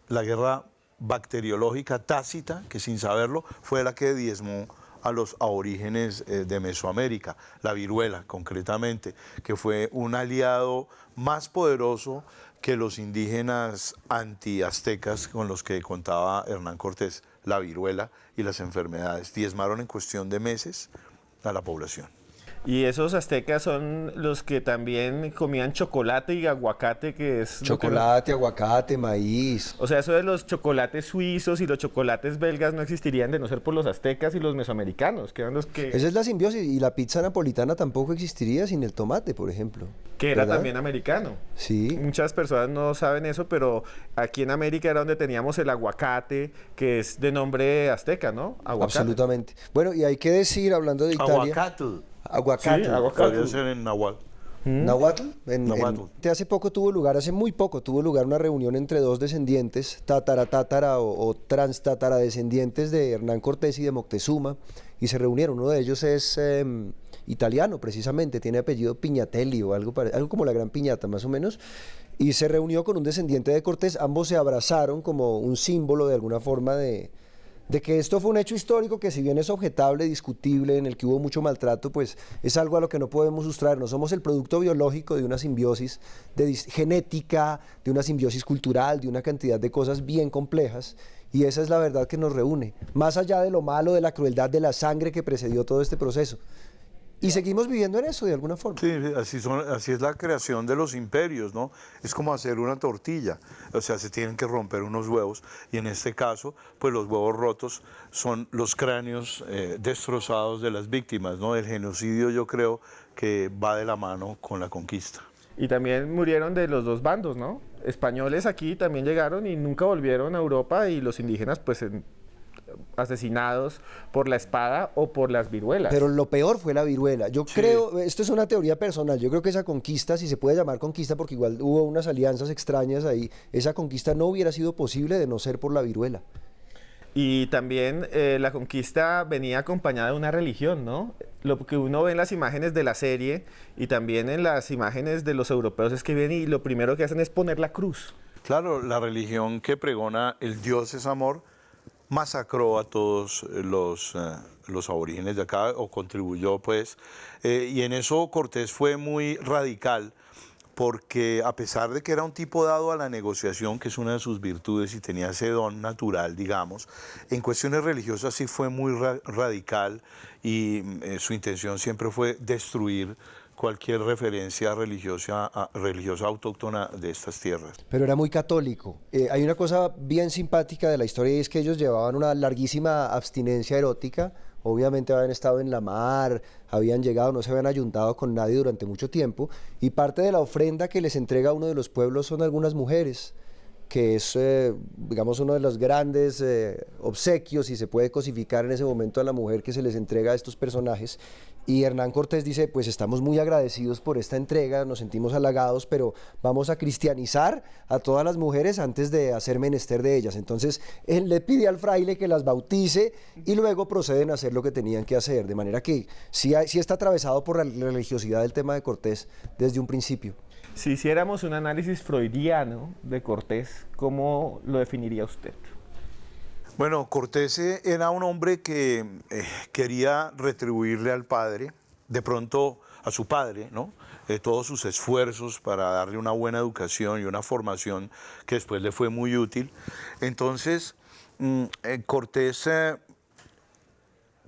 D: la guerra bacteriológica tácita, que sin saberlo fue la que diezmó a los aborígenes de Mesoamérica, la viruela concretamente, que fue un aliado más poderoso que los indígenas anti-aztecas con los que contaba Hernán Cortés, la viruela y las enfermedades. Diezmaron en cuestión de meses a la población.
A: Y esos aztecas son los que también comían chocolate y aguacate, que es...
E: Chocolate, aguacate, maíz.
A: O sea, eso de los chocolates suizos y los chocolates belgas no existirían de no ser por los aztecas y los mesoamericanos, que eran los que...
E: Esa es la simbiosis. Y la pizza napolitana tampoco existiría sin el tomate, por ejemplo.
A: Que era
E: ¿verdad?
A: También americano.
E: Sí.
A: Muchas personas no saben eso, pero aquí en América era donde teníamos el aguacate, que es de nombre azteca, ¿no? Aguacate.
E: Absolutamente. Bueno, y hay que decir, hablando de Italia...
D: Aguacate.
E: Aguacate.
A: Sí, aguacate.
D: Podría ser en Nahuatl.
E: ¿Nahuatl?
D: Nahuatl.
E: Hace muy poco tuvo lugar una reunión entre dos descendientes, tatara o transtatara descendientes de Hernán Cortés y de Moctezuma, y se reunieron. Uno de ellos es italiano, precisamente, tiene apellido Piñatelli o algo como la Gran Piñata, más o menos, y se reunió con un descendiente de Cortés. Ambos se abrazaron como un símbolo de alguna forma de que esto fue un hecho histórico que, si bien es objetable, discutible, en el que hubo mucho maltrato, pues es algo a lo que no podemos sustraernos. Somos el producto biológico de una simbiosis genética, de una simbiosis cultural, de una cantidad de cosas bien complejas, y esa es la verdad que nos reúne, más allá de lo malo, de la crueldad, de la sangre que precedió todo este proceso. Y seguimos viviendo en eso de alguna forma.
D: Sí, así es la creación de los imperios, ¿no? Es como hacer una tortilla, o sea, se tienen que romper unos huevos y en este caso, pues los huevos rotos son los cráneos destrozados de las víctimas, ¿no? El genocidio, yo creo que va de la mano con la conquista.
A: Y también murieron de los dos bandos, ¿no? Españoles aquí también llegaron y nunca volvieron a Europa, y los indígenas pues asesinados por la espada o por las viruelas.
E: Pero lo peor fue la viruela. Yo creo, esto es una teoría personal, yo creo que esa conquista, si se puede llamar conquista, porque igual hubo unas alianzas extrañas ahí, esa conquista no hubiera sido posible de no ser por la viruela.
A: Y también la conquista venía acompañada de una religión, ¿no? Lo que uno ve en las imágenes de la serie y también en las imágenes de los europeos es que vienen y lo primero que hacen es poner la cruz.
D: Claro, la religión que pregona el Dios es amor masacró a todos los aborígenes de acá, o contribuyó pues, y en eso Cortés fue muy radical, porque a pesar de que era un tipo dado a la negociación, que es una de sus virtudes y tenía ese don natural, digamos, en cuestiones religiosas sí fue muy radical y su intención siempre fue destruir cualquier referencia religiosa autóctona de estas tierras.
E: Pero era muy católico. Hay una cosa bien simpática de la historia y es que ellos llevaban una larguísima abstinencia erótica. Obviamente habían estado en la mar, habían llegado, no se habían ayuntado con nadie durante mucho tiempo, y parte de la ofrenda que les entrega uno de los pueblos son algunas mujeres, que es, digamos, uno de los grandes obsequios, si se puede cosificar en ese momento a la mujer que se les entrega a estos personajes. Y Hernán Cortés dice, pues estamos muy agradecidos por esta entrega, nos sentimos halagados, pero vamos a cristianizar a todas las mujeres antes de hacer menester de ellas. Entonces, él le pide al fraile que las bautice y luego proceden a hacer lo que tenían que hacer. De manera que sí está atravesado por la religiosidad del tema de Cortés desde un principio.
A: Si hiciéramos un análisis freudiano de Cortés, ¿cómo lo definiría usted?
D: Bueno, Cortés era un hombre que quería retribuirle al padre, de pronto a su padre, ¿no? Todos sus esfuerzos para darle una buena educación y una formación que después le fue muy útil. Entonces, Cortés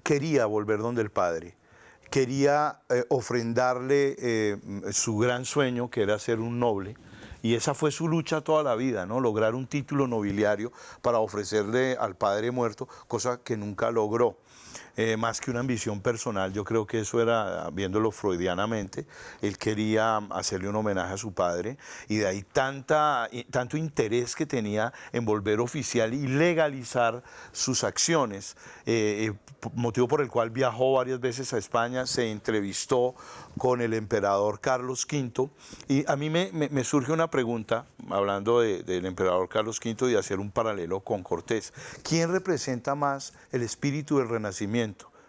D: quería volver donde el padre, quería ofrendarle su gran sueño, que era ser un noble. Y esa fue su lucha toda la vida, ¿no? Lograr un título nobiliario para ofrecerle al padre muerto, cosa que nunca logró. Más que una ambición personal, yo creo que eso era, viéndolo freudianamente, él quería hacerle un homenaje a su padre, y de ahí tanto interés que tenía en volver oficial y legalizar sus acciones, motivo por el cual viajó varias veces a España, se entrevistó con el emperador Carlos V, y a mí me surge una pregunta, hablando del emperador Carlos V y de hacer un paralelo con Cortés. ¿Quién representa más el espíritu del Renacimiento?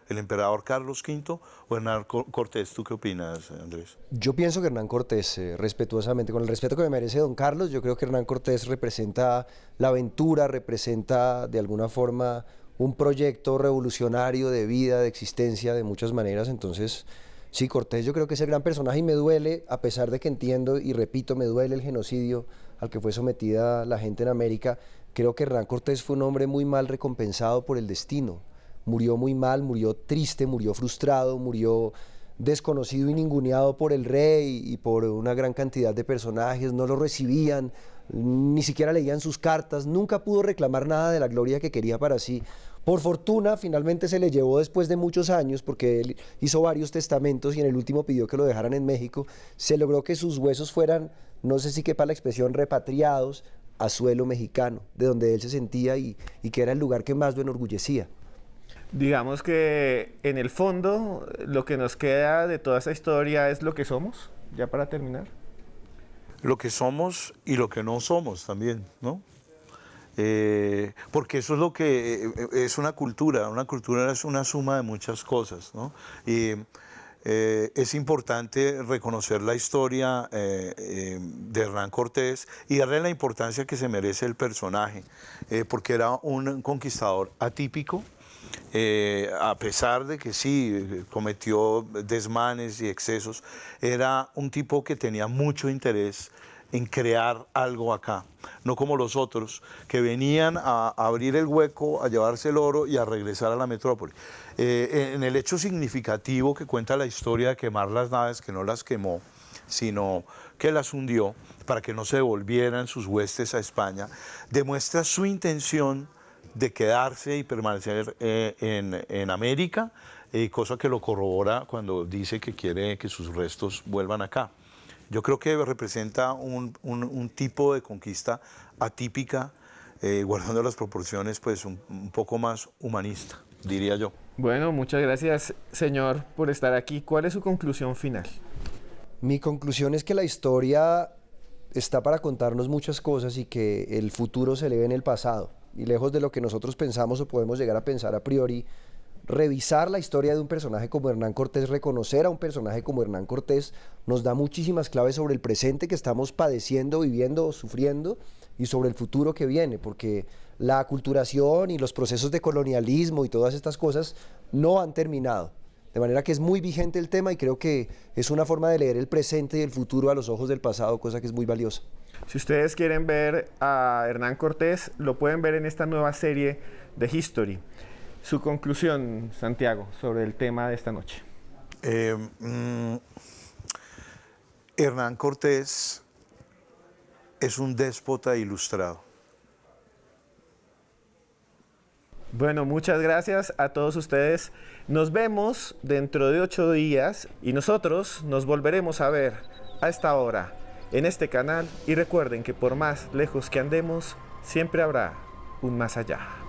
D: ¿El emperador Carlos V o Hernán Cortés? ¿Tú qué opinas, Andrés?
E: Yo pienso que Hernán Cortés, respetuosamente, con el respeto que me merece don Carlos, yo creo que Hernán Cortés representa la aventura, representa de alguna forma un proyecto revolucionario de vida, de existencia, de muchas maneras. Entonces, sí, Cortés yo creo que es el gran personaje y me duele, a pesar de que entiendo y repito, me duele el genocidio al que fue sometida la gente en América. Creo que Hernán Cortés fue un hombre muy mal recompensado por el destino. Murió muy mal, murió triste, murió frustrado, murió desconocido y ninguneado por el rey y por una gran cantidad de personajes. No lo recibían, ni siquiera leían sus cartas, nunca pudo reclamar nada de la gloria que quería para sí. Por fortuna, finalmente se le llevó después de muchos años, porque él hizo varios testamentos y en el último pidió que lo dejaran en México. Se logró que sus huesos fueran, no sé si quepa la expresión, repatriados a suelo mexicano, de donde él se sentía y que era el lugar que más lo enorgullecía.
A: Digamos que en el fondo lo que nos queda de toda esa historia es lo que somos, ya para terminar.
D: Lo que somos y lo que no somos también, ¿no? Porque eso es lo que es una cultura es una suma de muchas cosas, ¿no? Y es importante reconocer la historia de Hernán Cortés y darle la importancia que se merece el personaje, porque era un conquistador atípico. A pesar de que sí cometió desmanes y excesos, era un tipo que tenía mucho interés en crear algo acá, no como los otros que venían a abrir el hueco, a llevarse el oro y a regresar a la metrópoli. En el hecho significativo que cuenta la historia de quemar las naves, que no las quemó, sino que las hundió para que no se devolvieran sus huestes a España, demuestra su intención de quedarse y permanecer en América, cosa que lo corrobora cuando dice que quiere que sus restos vuelvan acá. Yo creo que representa un tipo de conquista atípica, guardando las proporciones, pues un poco más humanista, diría yo.
A: Bueno, muchas gracias, señor, por estar aquí. ¿Cuál es su conclusión final?
E: Mi conclusión es que la historia está para contarnos muchas cosas y que el futuro se lee en el pasado. Y lejos de lo que nosotros pensamos o podemos llegar a pensar a priori, revisar la historia de un personaje como Hernán Cortés, reconocer a un personaje como Hernán Cortés, nos da muchísimas claves sobre el presente que estamos padeciendo, viviendo o sufriendo y sobre el futuro que viene, porque la aculturación y los procesos de colonialismo y todas estas cosas no han terminado. De manera que es muy vigente el tema y creo que es una forma de leer el presente y el futuro a los ojos del pasado, cosa que es muy valiosa.
A: Si ustedes quieren ver a Hernán Cortés, lo pueden ver en esta nueva serie de History. Su conclusión, Santiago, sobre el tema de esta noche.
D: Hernán Cortés es un déspota ilustrado.
A: Bueno, muchas gracias a todos ustedes. Nos vemos dentro de 8 días y nosotros nos volveremos a ver a esta hora en este canal. Y recuerden que por más lejos que andemos, siempre habrá un más allá.